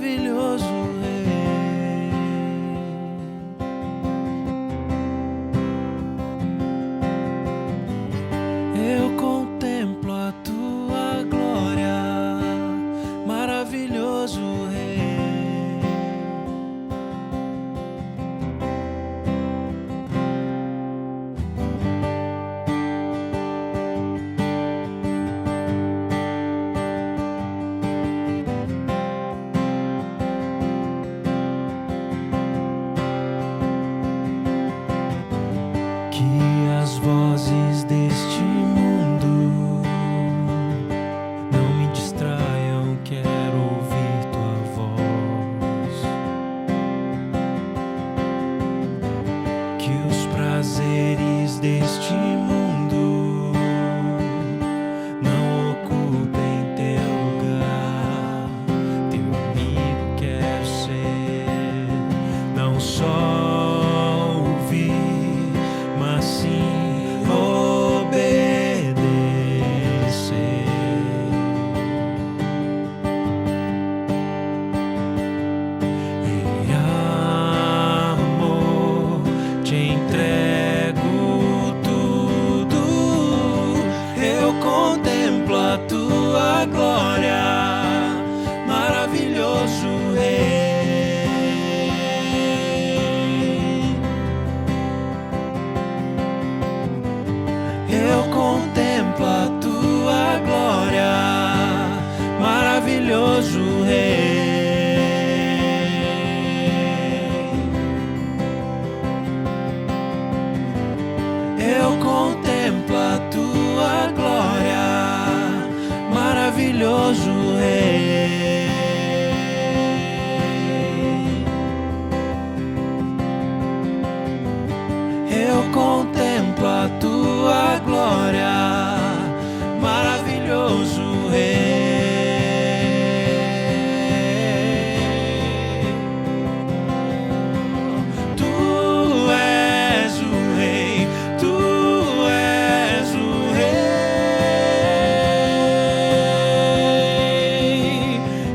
maravilhoso Rei. Eu contemplo a tua glória, maravilhoso Rei. Que as vozes deste mundo não me distraiam, quero ouvir tua voz. Que os prazeres deste mundo não ocupem teu lugar. Teu amigo quero ser, não só mas sim obedecer. Em amor te entrego tudo. Eu contemplo a tua glória, maravilhoso Rei. Eu contemplo a tua glória, maravilhoso Rei. Eu contemplo a tua glória, maravilhoso Rei. Eu contemplo a tua glória, maravilhoso Rei. Tu és o Rei, tu és o Rei.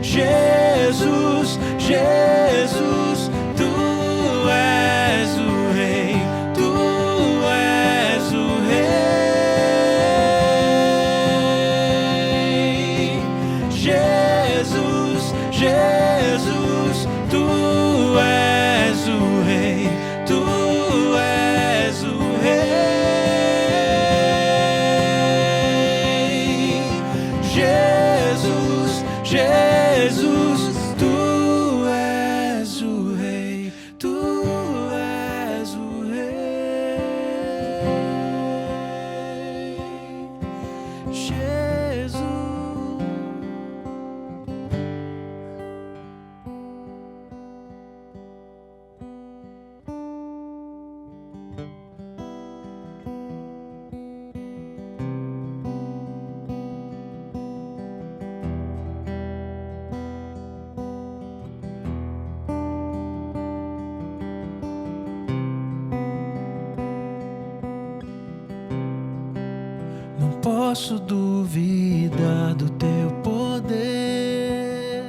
Jesus, Jesus, tu és o Rei. Jesus, Jesus, tu és o Rei, tu és o Rei. Jesus, Jesus, tu és o Rei, tu és o Rei. Jesus. Não posso duvidar do teu poder,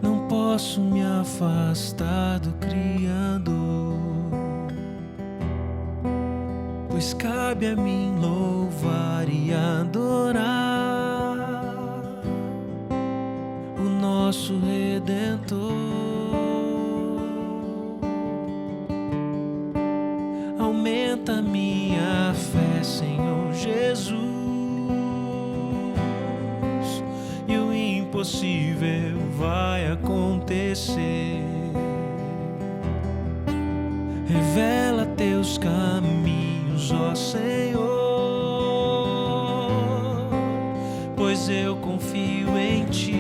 não posso me afastar do Criador, pois cabe a mim louvar e adorar o nosso Redentor. Aumenta minha fé, Senhor Jesus, e o impossível vai acontecer. Revela teus caminhos, ó Senhor, pois eu confio em ti.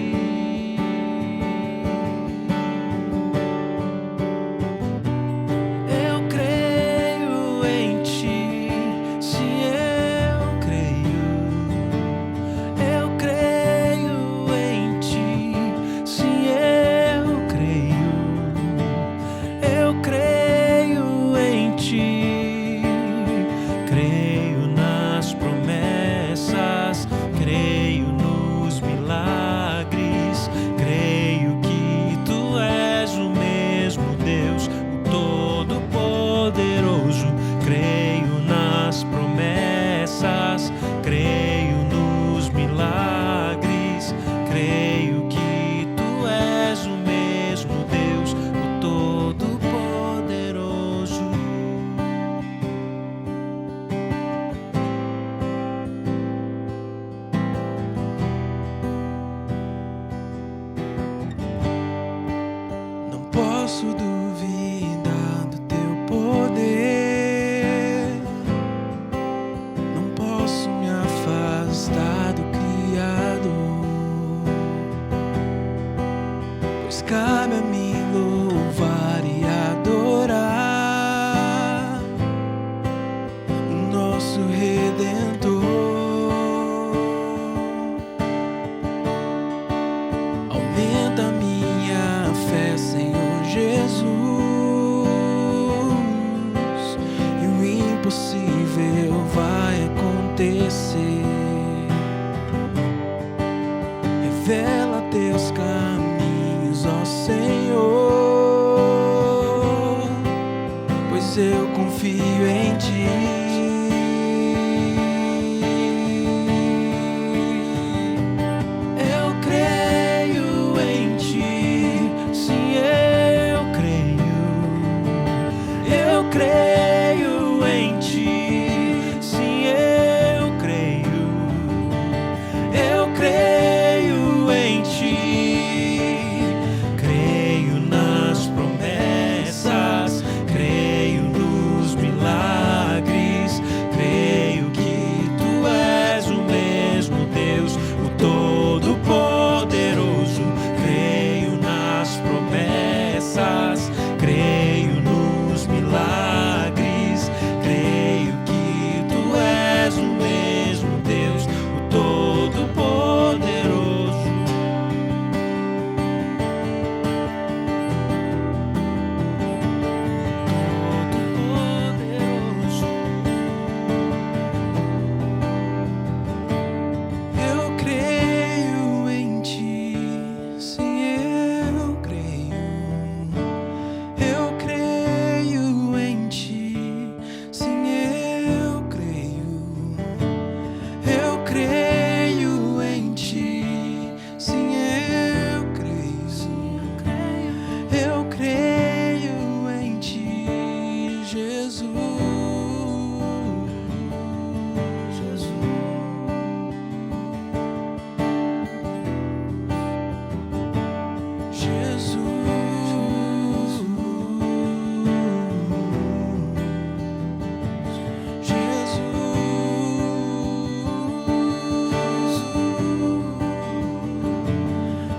Creio posso duvidar do teu poder, não posso me afastar do Criador, pois cabe a mim louvar e adorar o nosso Redentor. Aumenta a minha fé, Senhor Jesus, e o impossível vai acontecer. Revela teus caminhos, ó Senhor, pois eu confio em ti. Eu creio em ti, sim, eu creio. Eu creio em ti, sim, eu creio. Eu creio em ti, creio nas promessas, creio nos milagres, creio que tu és o mesmo Deus, o Todo-Poderoso. Creio nas promessas, creio nos milagres, creio que tu és o mesmo Deus, o Todo-Poderoso. Todo-Poderoso. Eu creio em ti, sim, eu creio. Eu creio em ti, sim, eu creio. Eu creio em ti, sim, eu creio. Eu creio em ti, Jesus.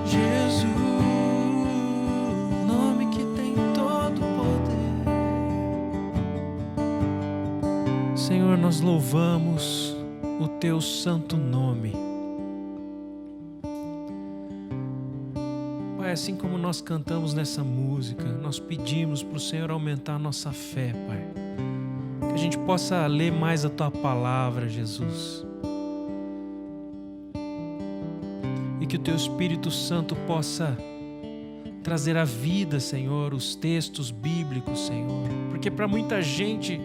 Jesus, nome que tem todo poder. Senhor, nós louvamos o teu santo nome. Pai, assim como nós cantamos nessa música, nós pedimos para o Senhor aumentar a nossa fé, Pai. Que a gente possa ler mais a tua palavra, Jesus. E que o teu Espírito Santo possa trazer à vida, Senhor, os textos bíblicos, Senhor. Porque para muita gente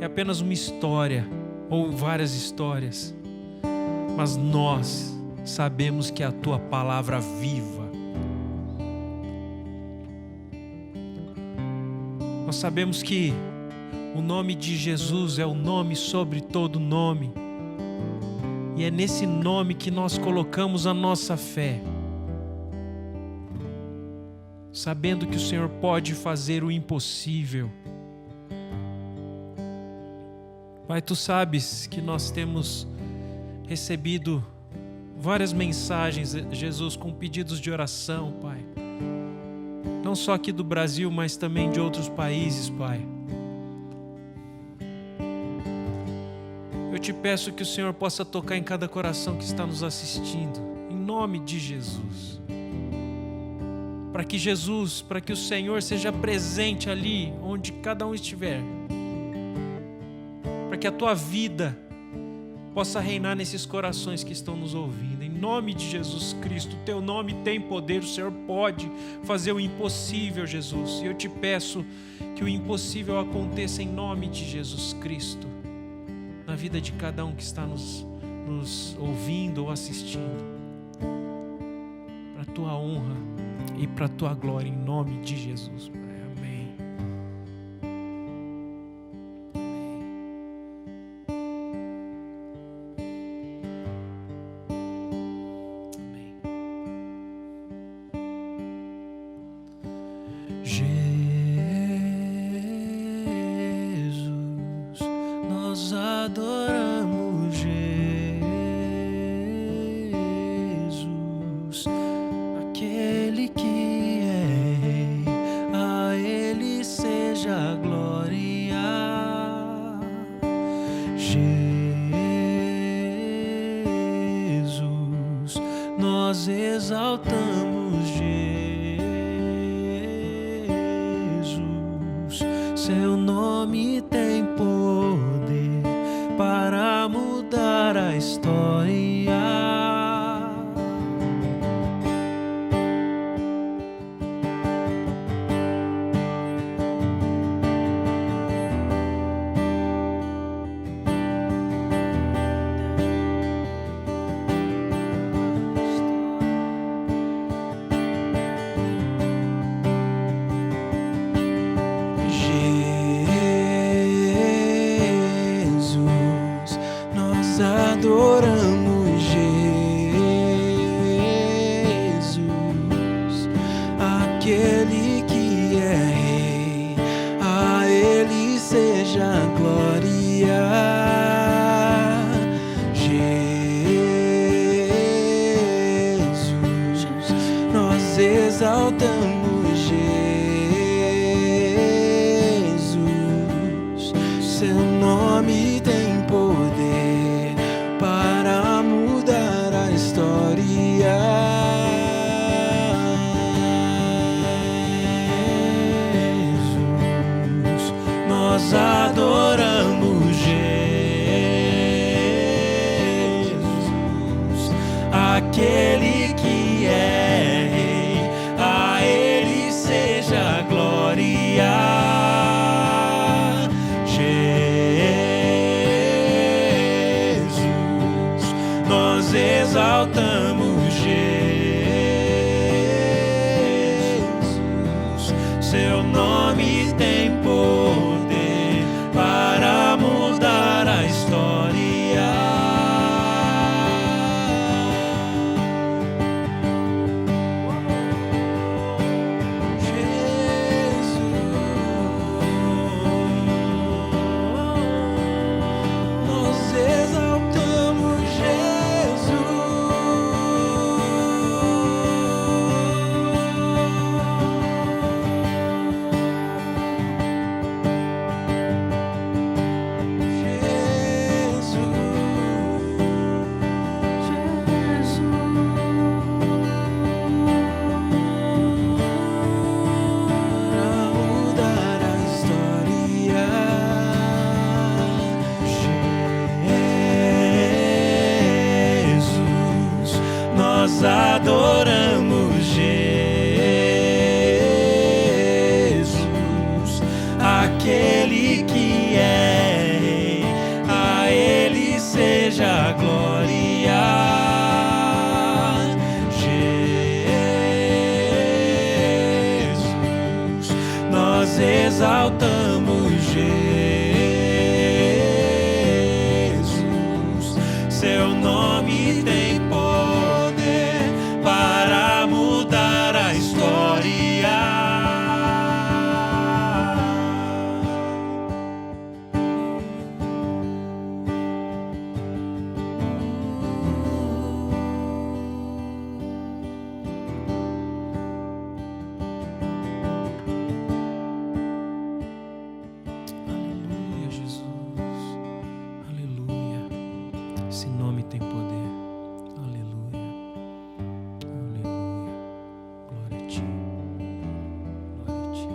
é apenas uma história ou várias histórias. Mas nós sabemos que é a tua palavra viva. Nós sabemos que o nome de Jesus é o nome sobre todo nome. E é nesse nome que nós colocamos a nossa fé, sabendo que o Senhor pode fazer o impossível. Pai, tu sabes que nós temos recebido várias mensagens, Jesus, com pedidos de oração, Pai. Não só aqui do Brasil, mas também de outros países, Pai. Eu te peço que o Senhor possa tocar em cada coração que está nos assistindo, em nome de Jesus. Para que Jesus, para que o Senhor seja presente ali onde cada um estiver. Para que a tua vida possa reinar nesses corações que estão nos ouvindo. Em nome de Jesus Cristo, o teu nome tem poder, o Senhor pode fazer o impossível, Jesus. E eu te peço que o impossível aconteça em nome de Jesus Cristo, na vida de cada um que está nos ouvindo ou assistindo, para a tua honra e para a tua glória, em nome de Jesus, Pai. Amém. Amém. seja glória. Jesus, nós exaltamos Jesus. Seu nome tem poder para mudar a história. Adoramos Jesus, aquele que é Rei, a Ele seja a glória. Jesus, nós exaltamos Jesus, seu nome tem poder para mudar a história. Jesus, nós adoramos Jesus, aquele que é Rei, a Ele seja a glória. Nós exaltamos Jesus, seu nome tem poder para mudar a história. Jesus, nós exaltamos nós adoramos Jesus, aquele que é Rei, a Ele seja a glória. Jesus, nós exaltamos Jesus, seu nome tem poder para mudar a história. Aleluia, Jesus. Aleluia. Esse nome tem poder. Aleluia. Aleluia. Glória a Ti. Glória a Ti.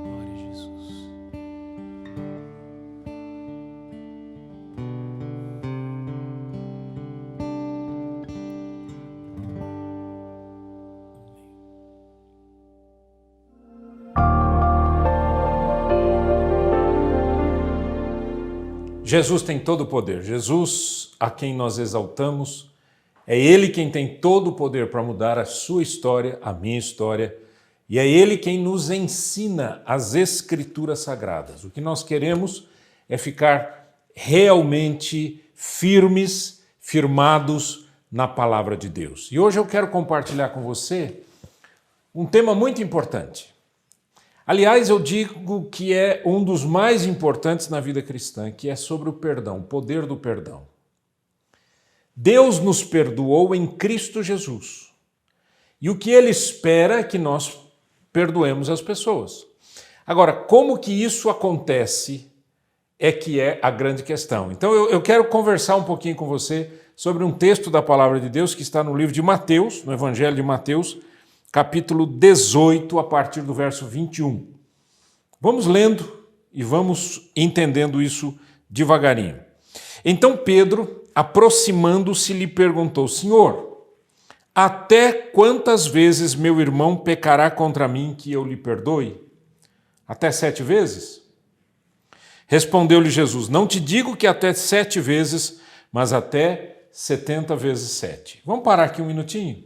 Glória a Jesus. Jesus tem todo o poder. Jesus, a quem nós exaltamos, é Ele quem tem todo o poder para mudar a sua história, a minha história, e é Ele quem nos ensina as Escrituras Sagradas. O que nós queremos é ficar realmente firmes, firmados na Palavra de Deus. E hoje eu quero compartilhar com você um tema muito importante. Aliás, eu digo que é um dos mais importantes na vida cristã, que é sobre o perdão, o poder do perdão. Deus nos perdoou em Cristo Jesus. E o que Ele espera é que nós perdoemos as pessoas. Agora, como que isso acontece é que é a grande questão. Então eu quero conversar um pouquinho com você sobre um texto da Palavra de Deus que está no livro de Mateus, no Evangelho de Mateus, capítulo 18, a partir do verso 21. Vamos lendo e vamos entendendo isso devagarinho. Então Pedro, aproximando-se, lhe perguntou: Senhor, até quantas vezes meu irmão pecará contra mim que eu lhe perdoe? Até 7 vezes? Respondeu-lhe Jesus: não te digo que até 7 vezes, mas até 70 vezes 7. Vamos parar aqui um minutinho?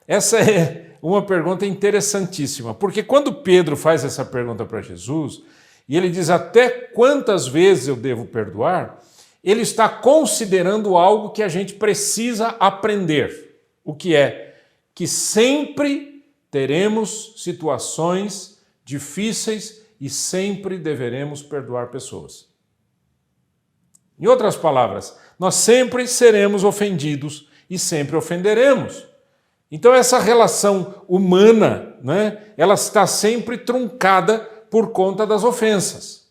Essa é uma pergunta interessantíssima, porque quando Pedro faz essa pergunta para Jesus, e ele diz até quantas vezes eu devo perdoar, ele está considerando algo que a gente precisa aprender. O que é? Que sempre teremos situações difíceis e sempre deveremos perdoar pessoas. Em outras palavras, nós sempre seremos ofendidos e sempre ofenderemos. Então essa relação humana, né, ela está sempre truncada por conta das ofensas.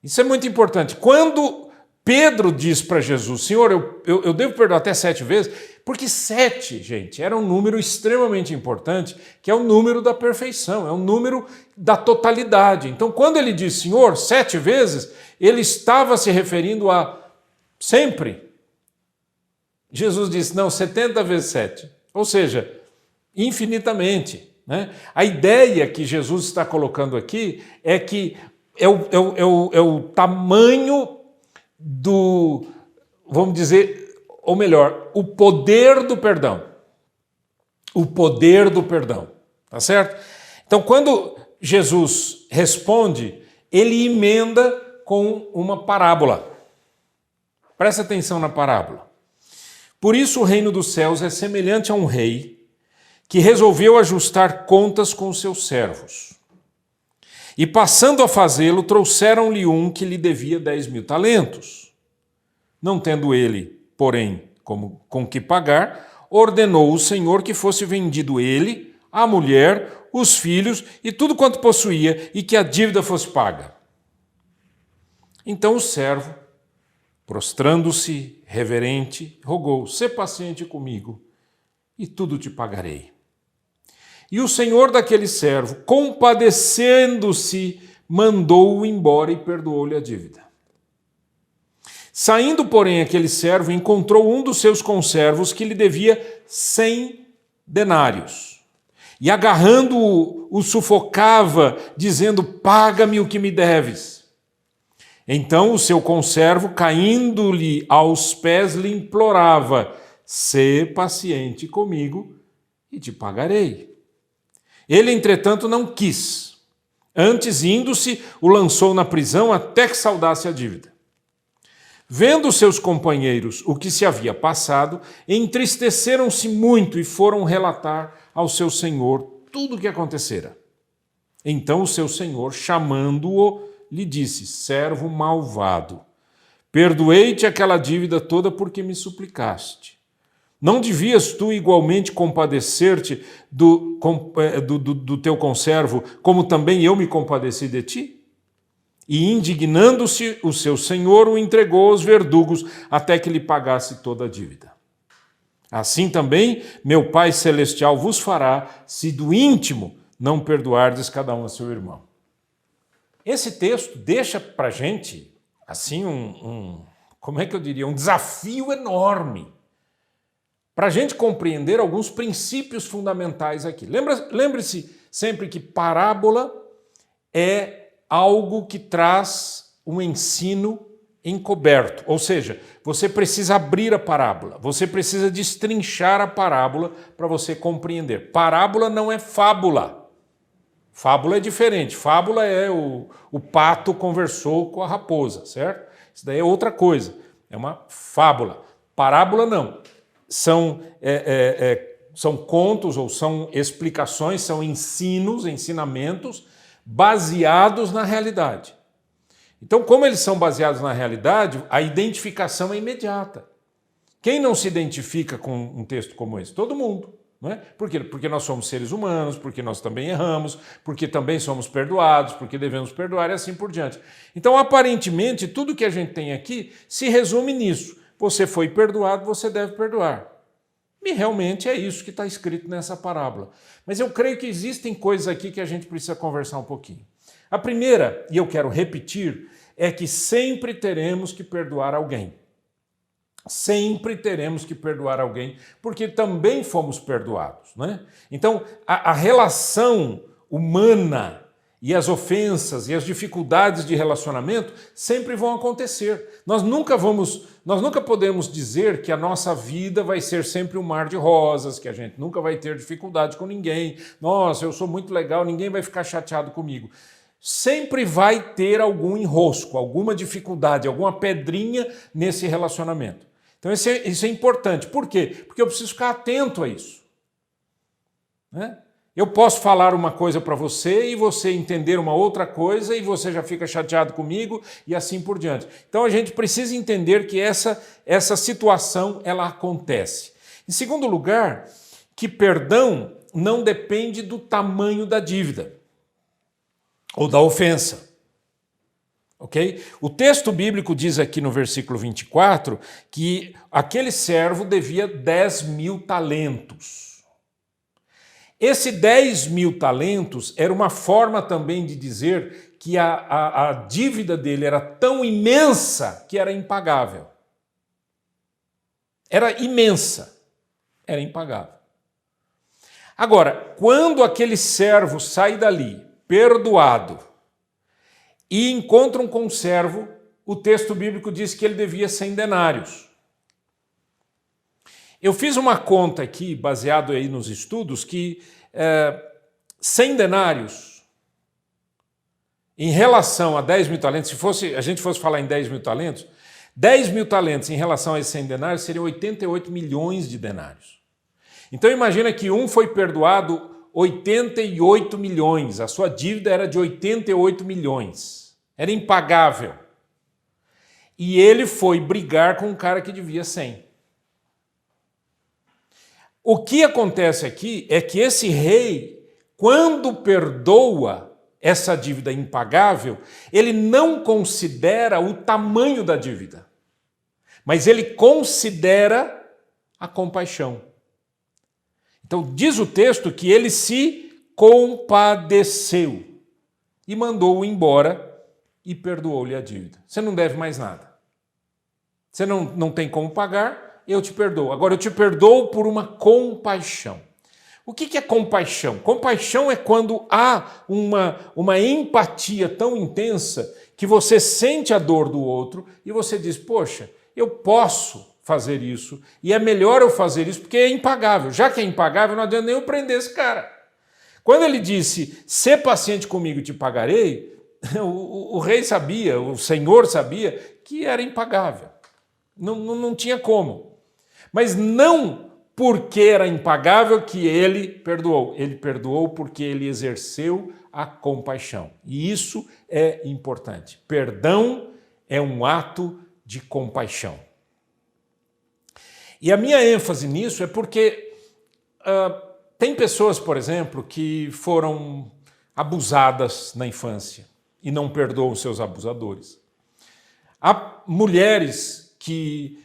Isso é muito importante. Quando Pedro diz para Jesus: Senhor, eu devo perdoar até 7 vezes, porque 7, gente, era um número extremamente importante, que é o número da perfeição, é o número da totalidade. Então, quando ele diz Senhor 7 vezes, ele estava se referindo a sempre. Jesus disse, não, 70 vezes 7, ou seja, infinitamente. Né? A ideia que Jesus está colocando aqui é que é o tamanho do, vamos dizer, ou melhor, o poder do perdão. O poder do perdão, tá certo? Então, quando Jesus responde, ele emenda com uma parábola. Presta atenção na parábola. Por isso o reino dos céus é semelhante a um rei que resolveu ajustar contas com os seus servos. E passando a fazê-lo, trouxeram-lhe um que lhe devia 10.000 talentos. Não tendo ele, porém, com que pagar, ordenou o Senhor que fosse vendido ele, a mulher, os filhos e tudo quanto possuía, e que a dívida fosse paga. Então o servo, prostrando-se, reverente, rogou: sê paciente comigo, e tudo te pagarei. E o senhor daquele servo, compadecendo-se, mandou-o embora e perdoou-lhe a dívida. Saindo, porém, aquele servo encontrou um dos seus conservos que lhe devia 100 denários. E agarrando-o, o sufocava, dizendo: paga-me o que me deves. Então o seu conservo, caindo-lhe aos pés, lhe implorava: sê paciente comigo e te pagarei. Ele, entretanto, não quis. Antes, indo-se, o lançou na prisão até que saldasse a dívida. Vendo seus companheiros o que se havia passado, entristeceram-se muito e foram relatar ao seu senhor tudo o que acontecera. Então o seu senhor, chamando-o, lhe disse: servo malvado, perdoei-te aquela dívida toda porque me suplicaste. Não devias tu igualmente compadecer-te do teu conservo, como também eu me compadeci de ti? E indignando-se, o seu senhor o entregou aos verdugos até que lhe pagasse toda a dívida. Assim também meu Pai Celestial vos fará, se do íntimo não perdoardes cada um a seu irmão. Esse texto deixa para a gente assim como é que eu diria, um desafio enorme para a gente compreender alguns princípios fundamentais aqui. Lembre-se sempre que parábola é algo que traz um ensino encoberto, ou seja, você precisa abrir a parábola, você precisa destrinchar a parábola para você compreender. Parábola não é fábula. Fábula é diferente. Fábula é o pato conversou com a raposa, certo? Isso daí é outra coisa, é uma fábula. Parábola não. São contos ou são explicações, são ensinamentos baseados na realidade. Então, como eles são baseados na realidade, a identificação é imediata. Quem não se identifica com um texto como esse? Todo mundo. Não é? Por quê? Porque nós somos seres humanos, porque nós também erramos, porque também somos perdoados, porque devemos perdoar e assim por diante. Então, aparentemente, tudo que a gente tem aqui se resume nisso. Você foi perdoado, você deve perdoar. E realmente é isso que está escrito nessa parábola. Mas eu creio que existem coisas aqui que a gente precisa conversar um pouquinho. A primeira, e eu quero repetir, é que sempre teremos que perdoar alguém. Sempre teremos que perdoar alguém, porque também fomos perdoados, né? Então, a relação humana e as ofensas e as dificuldades de relacionamento sempre vão acontecer. Nós nunca podemos dizer que a nossa vida vai ser sempre um mar de rosas, que a gente nunca vai ter dificuldade com ninguém. Nossa, eu sou muito legal, ninguém vai ficar chateado comigo. Sempre vai ter algum enrosco, alguma dificuldade, alguma pedrinha nesse relacionamento. Então isso é importante. Por quê? Porque eu preciso ficar atento a isso. Né? Eu posso falar uma coisa para você e você entender uma outra coisa e você já fica chateado comigo e assim por diante. Então a gente precisa entender que essa situação ela acontece. Em segundo lugar, que perdão não depende do tamanho da dívida ou da ofensa. Okay? O texto bíblico diz aqui no versículo 24 que aquele servo devia 10.000 talentos. Esse 10.000 talentos era uma forma também de dizer que a dívida dele era tão imensa que era impagável. Era imensa, era impagável. Agora, quando aquele servo sai dali, perdoado, e encontra um conservo, o texto bíblico diz que ele devia 100 denários. Eu fiz uma conta aqui, baseado aí nos estudos, que 100 denários, em relação a 10.000 talentos, se a gente fosse falar em 10.000 talentos, 10.000 talentos em relação a esses 100 denários seriam 88 milhões de denários. Então imagina que um foi perdoado 88 milhões, a sua dívida era de 88 milhões. Era impagável. E ele foi brigar com um cara que devia 100. O que acontece aqui é que esse rei, quando perdoa essa dívida impagável, ele não considera o tamanho da dívida, mas ele considera a compaixão. Então diz o texto que ele se compadeceu e mandou-o embora e perdoou-lhe a dívida. Você não deve mais nada. Você não tem como pagar, eu te perdoo. Agora eu te perdoo por uma compaixão. O que é compaixão? Compaixão é quando há uma empatia tão intensa que você sente a dor do outro e você diz, poxa, eu posso fazer isso e é melhor eu fazer isso porque é impagável. Já que é impagável, não adianta nem eu prender esse cara. Quando ele disse, sê paciente comigo e te pagarei, o rei sabia, o senhor sabia que era impagável. Não tinha como. Mas não porque era impagável que ele perdoou. Ele perdoou porque ele exerceu a compaixão. E isso é importante. Perdão é um ato de compaixão. E a minha ênfase nisso é porque tem pessoas, por exemplo, que foram abusadas na infância e não perdoam seus abusadores. Há mulheres que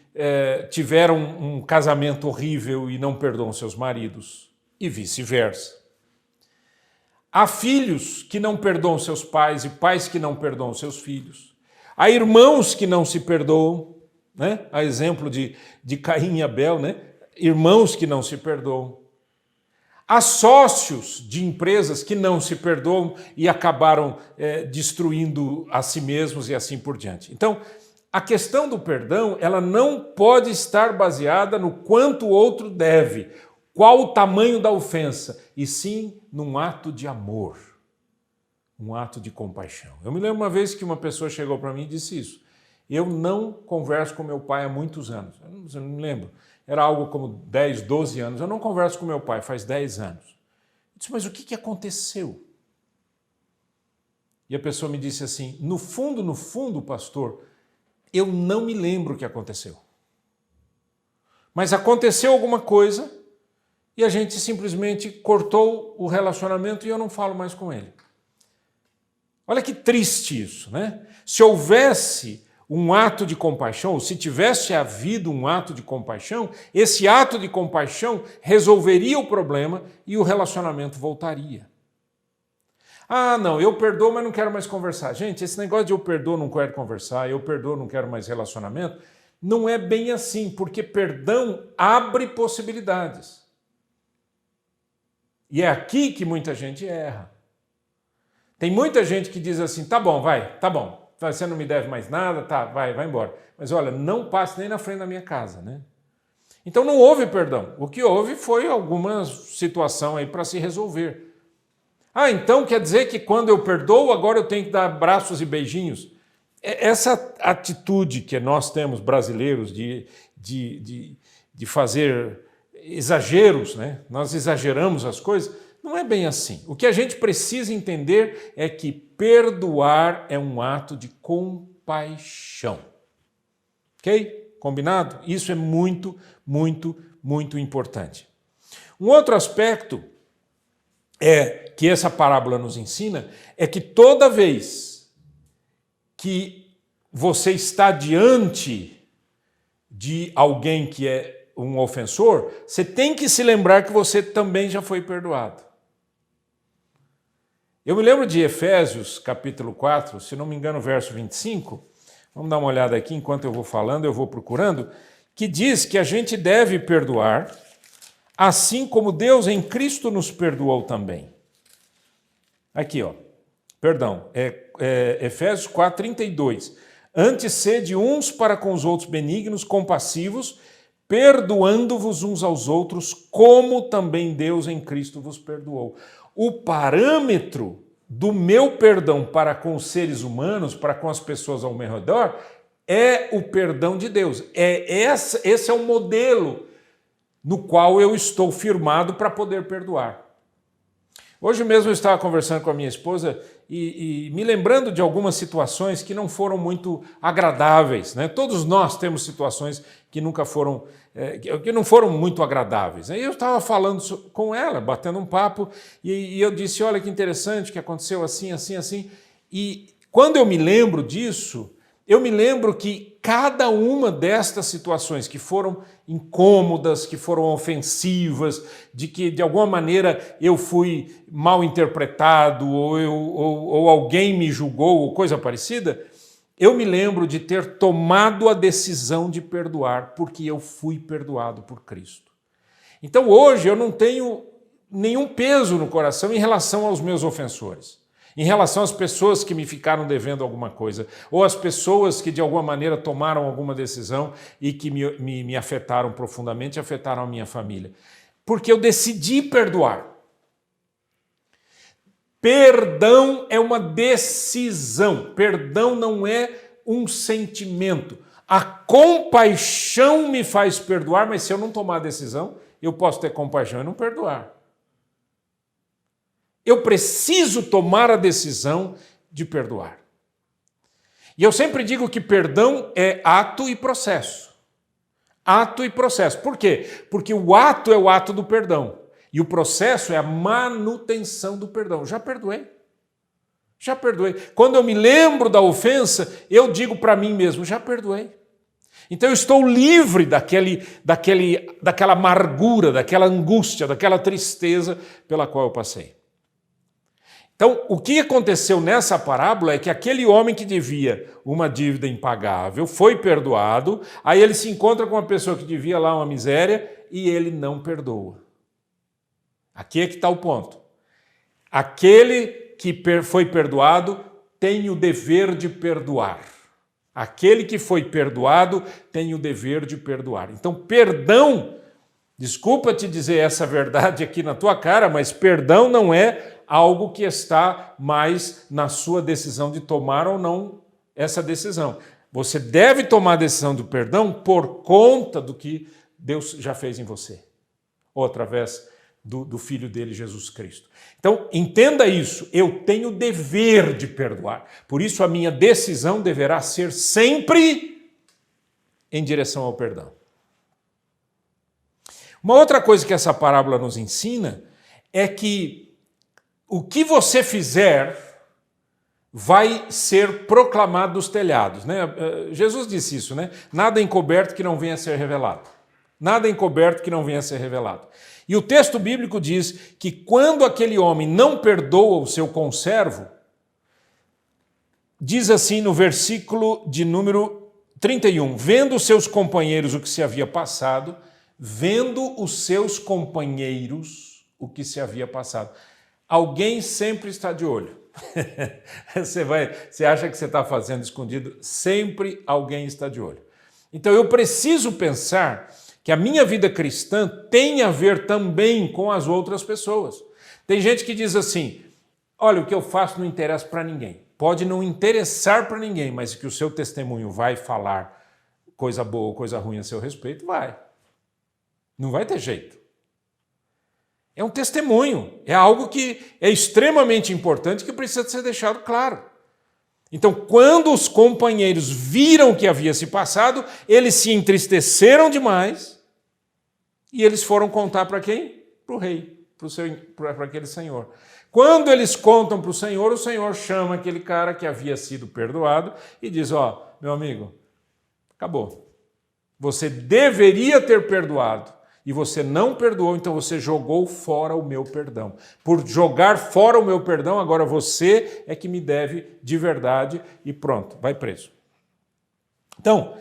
tiveram um casamento horrível e não perdoam seus maridos, e vice-versa. Há filhos que não perdoam seus pais e pais que não perdoam seus filhos. Há irmãos que não se perdoam, né? Há exemplo de Caim e Abel, né? Irmãos que não se perdoam. Há sócios de empresas que não se perdoam e acabaram destruindo a si mesmos e assim por diante. Então, a questão do perdão, ela não pode estar baseada no quanto o outro deve, qual o tamanho da ofensa, e sim num ato de amor, um ato de compaixão. Eu me lembro uma vez que uma pessoa chegou para mim e disse isso. Eu não converso com meu pai há muitos anos. Eu não me lembro. Era algo como 10, 12 anos. Eu não converso com meu pai faz 10 anos. Eu disse, mas o que aconteceu? E a pessoa me disse assim, no fundo, pastor, eu não me lembro o que aconteceu. Mas aconteceu alguma coisa e a gente simplesmente cortou o relacionamento e eu não falo mais com ele. Olha que triste isso, né? Se houvesse um ato de compaixão, ou se tivesse havido um ato de compaixão, esse ato de compaixão resolveria o problema e o relacionamento voltaria. Ah, não, eu perdoo, mas não quero mais conversar. Gente, esse negócio de eu perdoo, não quero conversar, eu perdoo, não quero mais relacionamento, não é bem assim, porque perdão abre possibilidades. E é aqui que muita gente erra. Tem muita gente que diz assim, tá bom, você não me deve mais nada, tá, vai embora. Mas olha, não passe nem na frente da minha casa, né? Então não houve perdão. O que houve foi alguma situação aí para se resolver. Ah, então quer dizer que quando eu perdoo, agora eu tenho que dar abraços e beijinhos? Essa atitude que nós temos, brasileiros, de fazer exageros, né? Nós exageramos as coisas, não é bem assim. O que a gente precisa entender é que perdoar é um ato de compaixão. Ok? Combinado? Isso é muito, muito, muito importante. Um outro aspecto que essa parábola nos ensina é que toda vez que você está diante de alguém que é um ofensor, você tem que se lembrar que você também já foi perdoado. Eu me lembro de Efésios, capítulo 4, se não me engano, verso 25, vamos dar uma olhada aqui, enquanto eu vou falando, eu vou procurando, que diz que a gente deve perdoar, assim como Deus em Cristo nos perdoou também. Aqui, Efésios 4, 32. Antes sede uns para com os outros benignos, compassivos, perdoando-vos uns aos outros, como também Deus em Cristo vos perdoou. O parâmetro do meu perdão para com os seres humanos, para com as pessoas ao meu redor, é o perdão de Deus. Esse é o modelo no qual eu estou firmado para poder perdoar. Hoje mesmo eu estava conversando com a minha esposa e me lembrando de algumas situações que não foram muito agradáveis, né? Todos nós temos situações que não foram muito agradáveis. Aí eu estava falando com ela, batendo um papo, e eu disse, olha que interessante que aconteceu assim, assim, assim. E quando eu me lembro disso, eu me lembro que cada uma destas situações que foram incômodas, que foram ofensivas, de que de alguma maneira eu fui mal interpretado ou alguém me julgou ou coisa parecida, eu me lembro de ter tomado a decisão de perdoar porque eu fui perdoado por Cristo. Então hoje eu não tenho nenhum peso no coração em relação aos meus ofensores. Em relação às pessoas que me ficaram devendo alguma coisa, ou às pessoas que de alguma maneira tomaram alguma decisão e que me afetaram profundamente, afetaram a minha família. Porque eu decidi perdoar. Perdão é uma decisão, perdão não é um sentimento. A compaixão me faz perdoar, mas se eu não tomar a decisão, eu posso ter compaixão e não perdoar. Eu preciso tomar a decisão de perdoar. E eu sempre digo que perdão é ato e processo. Ato e processo. Por quê? Porque o ato é o ato do perdão. E o processo é a manutenção do perdão. Já perdoei. Já perdoei. Quando eu me lembro da ofensa, eu digo para mim mesmo, já perdoei. Então eu estou livre daquela amargura, daquela angústia, daquela tristeza pela qual eu passei. Então, o que aconteceu nessa parábola é que aquele homem que devia uma dívida impagável foi perdoado, aí ele se encontra com uma pessoa que devia lá uma miséria e ele não perdoa. Aqui é que está o ponto. Aquele que foi perdoado tem o dever de perdoar. Aquele que foi perdoado tem o dever de perdoar. Então, perdão, desculpa te dizer essa verdade aqui na tua cara, mas perdão não é algo que está mais na sua decisão de tomar ou não essa decisão. Você deve tomar a decisão do perdão por conta do que Deus já fez em você, ou através do Filho dele, Jesus Cristo. Então, entenda isso, eu tenho o dever de perdoar. Por isso, a minha decisão deverá ser sempre em direção ao perdão. Uma outra coisa que essa parábola nos ensina é que o que você fizer vai ser proclamado dos telhados, né? Jesus disse isso, né? Nada encoberto que não venha a ser revelado. Nada encoberto que não venha a ser revelado. E o texto bíblico diz que quando aquele homem não perdoa o seu conservo, diz assim no versículo de número 31, vendo os seus companheiros o que se havia passado, vendo os seus companheiros o que se havia passado. Alguém sempre está de olho. Você acha que você está fazendo escondido? Sempre alguém está de olho. Então eu preciso pensar que a minha vida cristã tem a ver também com as outras pessoas. Tem gente que diz assim, olha, o que eu faço não interessa para ninguém. Pode não interessar para ninguém, mas que o seu testemunho vai falar coisa boa ou coisa ruim a seu respeito, vai. Não vai ter jeito. É um testemunho, é algo que é extremamente importante que precisa ser deixado claro. Então, quando os companheiros viram o que havia se passado, eles se entristeceram demais e eles foram contar para quem? Para o rei, para aquele senhor. Quando eles contam para o Senhor chama aquele cara que havia sido perdoado e diz, ó, meu amigo, acabou. Você deveria ter perdoado. E você não perdoou, então você jogou fora o meu perdão. Por jogar fora o meu perdão, agora você é que me deve de verdade e pronto, vai preso. Então,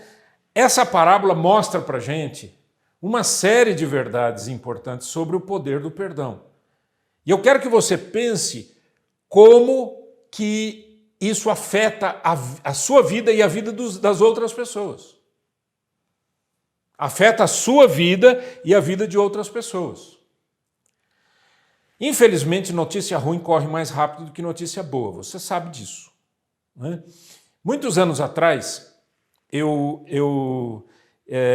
essa parábola mostra para a gente uma série de verdades importantes sobre o poder do perdão. E eu quero que você pense como que isso afeta a sua vida e a vida das outras pessoas. Afeta a sua vida e a vida de outras pessoas. Infelizmente, notícia ruim corre mais rápido do que notícia boa. Você sabe disso, né? Muitos anos atrás, eu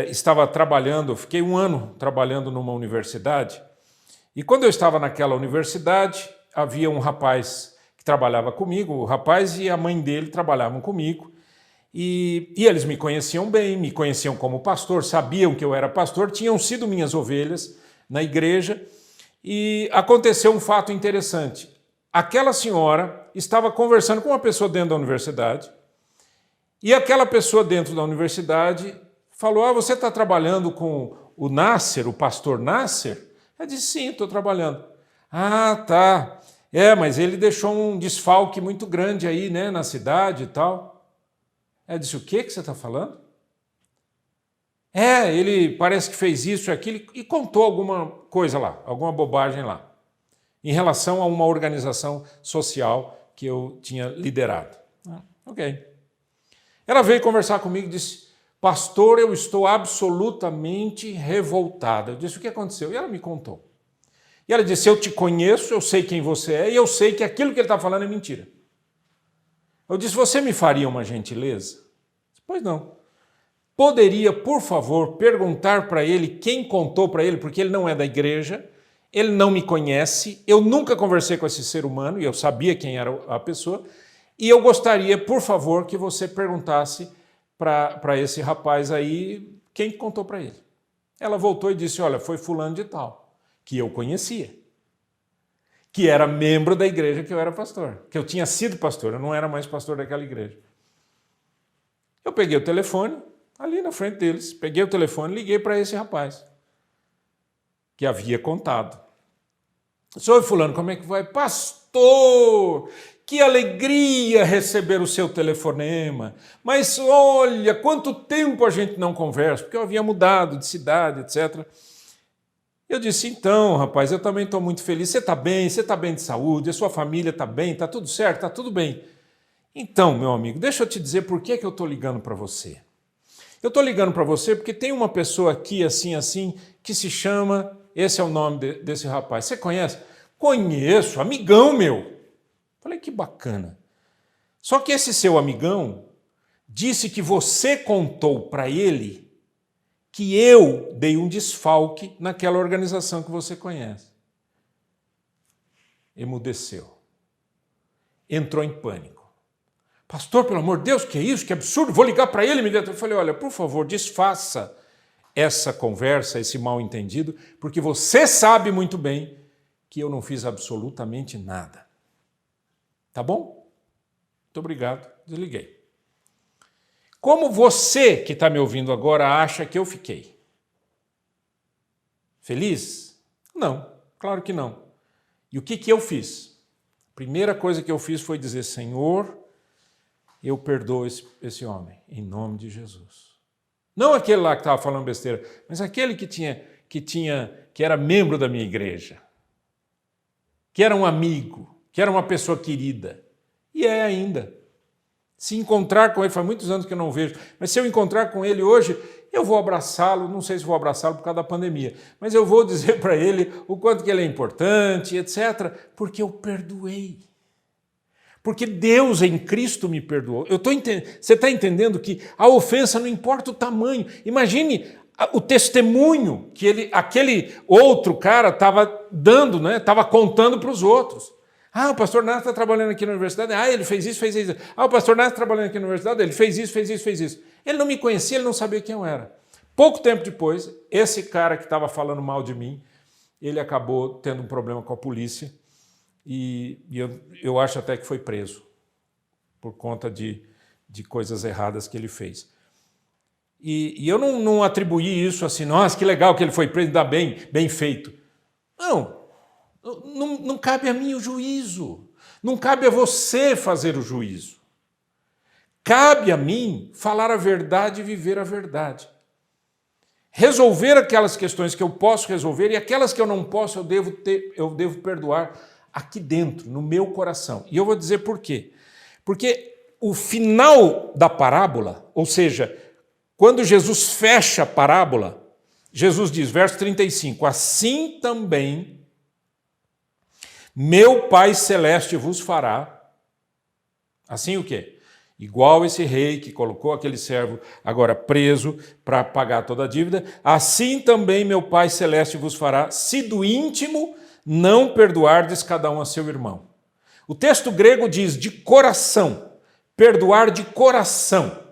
estava trabalhando, fiquei 1 ano trabalhando numa universidade, e quando eu estava naquela universidade, havia um rapaz que trabalhava comigo, o rapaz e a mãe dele trabalhavam comigo, e eles me conheciam bem, me conheciam como pastor, sabiam que eu era pastor, tinham sido minhas ovelhas na igreja, e aconteceu um fato interessante. Aquela senhora estava conversando com uma pessoa dentro da universidade, e aquela pessoa dentro da universidade falou, você está trabalhando com o Nasser, o pastor Nasser? Eu disse, sim, estou trabalhando. Ah, tá. Mas ele deixou um desfalque muito grande aí, né, na cidade e tal. Ela disse, o que você está falando? Ele parece que fez isso e aquilo e contou alguma coisa lá, alguma bobagem lá, em relação a uma organização social que eu tinha liderado. Ok. Ela veio conversar comigo e disse, pastor, eu estou absolutamente revoltada. Eu disse, o que aconteceu? E ela me contou. E ela disse, eu te conheço, eu sei quem você é e eu sei que aquilo que ele está falando é mentira. Eu disse, você me faria uma gentileza? Pois não. Poderia, por favor, perguntar para ele quem contou para ele, porque ele não é da igreja, ele não me conhece, eu nunca conversei com esse ser humano e eu sabia quem era a pessoa, e eu gostaria, por favor, que você perguntasse para esse rapaz aí quem contou para ele. Ela voltou e disse, olha, foi fulano de tal, que eu conhecia, que era membro da igreja que eu era pastor, que eu tinha sido pastor, eu não era mais pastor daquela igreja. Eu peguei o telefone, ali na frente deles, peguei o telefone e liguei para esse rapaz, que havia contado. Senhor fulano, como é que vai? Pastor, que alegria receber o seu telefonema, mas olha, quanto tempo a gente não conversa, porque eu havia mudado de cidade, etc. Eu disse, então, rapaz, eu também estou muito feliz. Você está bem de saúde, a sua família está bem, está tudo certo, está tudo bem. Então, meu amigo, deixa eu te dizer por que eu estou ligando para você. Eu estou ligando para você porque tem uma pessoa aqui, assim, que se chama, esse é o nome desse rapaz. Você conhece? Conheço, amigão meu. Falei, que bacana. Só que esse seu amigão disse que você contou para ele que eu dei um desfalque naquela organização que você conhece. Emudeceu. Entrou em pânico. Pastor, pelo amor de Deus, que é isso? Que absurdo, vou ligar para ele imediatamente. Eu falei, olha, por favor, desfaça essa conversa, esse mal-entendido, porque você sabe muito bem que eu não fiz absolutamente nada. Tá bom? Muito obrigado. Desliguei. Como você que está me ouvindo agora acha que eu fiquei? Feliz? Não, claro que não. E o que eu fiz? A primeira coisa que eu fiz foi dizer, Senhor, eu perdoo esse homem, em nome de Jesus. Não aquele lá que estava falando besteira, mas aquele que era membro da minha igreja, que era um amigo, que era uma pessoa querida, e é ainda. Se encontrar com ele, faz muitos anos que eu não vejo, mas se eu encontrar com ele hoje, eu vou abraçá-lo, não sei se vou abraçá-lo por causa da pandemia, mas eu vou dizer para ele o quanto que ele é importante, etc., porque eu perdoei. Porque Deus em Cristo me perdoou. Você está entendendo que a ofensa não importa o tamanho. Imagine o testemunho que aquele outro cara estava dando, né? Estava contando para os outros. O pastor Nath está trabalhando aqui na universidade. Ele fez isso, fez isso. O pastor Nath está trabalhando aqui na universidade. Ele fez isso, fez isso, fez isso. Ele não me conhecia, ele não sabia quem eu era. Pouco tempo depois, esse cara que estava falando mal de mim, ele acabou tendo um problema com a polícia. E eu acho até que foi preso por conta de coisas erradas que ele fez. E eu não atribuí isso assim, nossa, que legal que ele foi preso, ainda bem feito. Não cabe a mim o juízo. Não cabe a você fazer o juízo. Cabe a mim falar a verdade e viver a verdade. Resolver aquelas questões que eu posso resolver e aquelas que eu não posso, eu devo perdoar aqui dentro, no meu coração. E eu vou dizer por quê. Porque o final da parábola, ou seja, quando Jesus fecha a parábola, Jesus diz, verso 35, assim também meu Pai Celeste vos fará. Assim o quê? Igual esse rei que colocou aquele servo agora preso para pagar toda a dívida, assim também meu Pai Celeste vos fará, se do íntimo não perdoardes cada um a seu irmão. O texto grego diz de coração, perdoar de coração.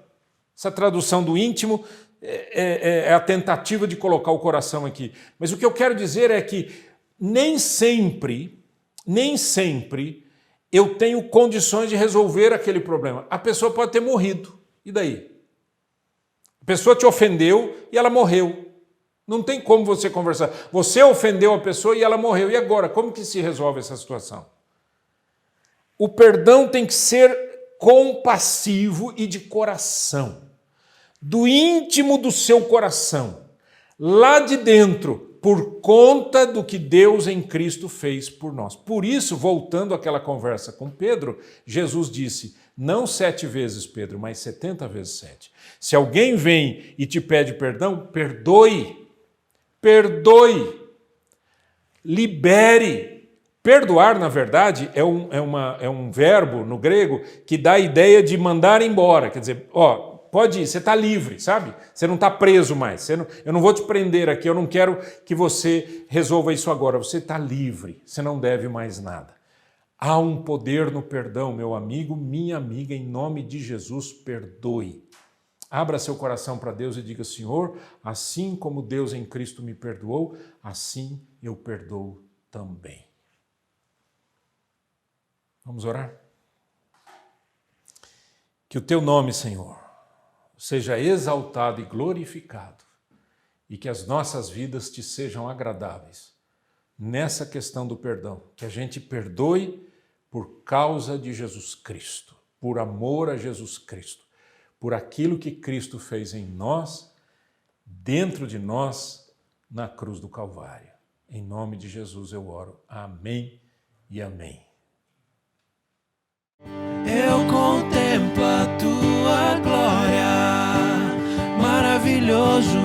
Essa tradução do íntimo é a tentativa de colocar o coração aqui. Mas o que eu quero dizer é que nem sempre eu tenho condições de resolver aquele problema. A pessoa pode ter morrido. E daí? A pessoa te ofendeu e ela morreu. Não tem como você conversar. Você ofendeu a pessoa e ela morreu. E agora? Como que se resolve essa situação? O perdão tem que ser compassivo e de coração. Do íntimo do seu coração. Lá de dentro, por conta do que Deus em Cristo fez por nós. Por isso, voltando àquela conversa com Pedro, Jesus disse, não 7 vezes, Pedro, mas 70 vezes 7. Se alguém vem e te pede perdão, perdoe. Perdoe. Libere. Perdoar, na verdade, é um verbo no grego que dá a ideia de mandar embora. Quer dizer, pode ir, você está livre, sabe? Você não está preso mais. Eu não vou te prender aqui, eu não quero que você resolva isso agora. Você está livre, você não deve mais nada. Há um poder no perdão, meu amigo, minha amiga, em nome de Jesus, perdoe. Abra seu coração para Deus e diga, Senhor, assim como Deus em Cristo me perdoou, assim eu perdoo também. Vamos orar? Que o teu nome, Senhor, seja exaltado e glorificado e que as nossas vidas te sejam agradáveis nessa questão do perdão, que a gente perdoe por causa de Jesus Cristo, por amor a Jesus Cristo, por aquilo que Cristo fez em nós, dentro de nós, na cruz do Calvário. Em nome de Jesus eu oro. Amém e amém. Eu contemplo a tua glória, maravilhoso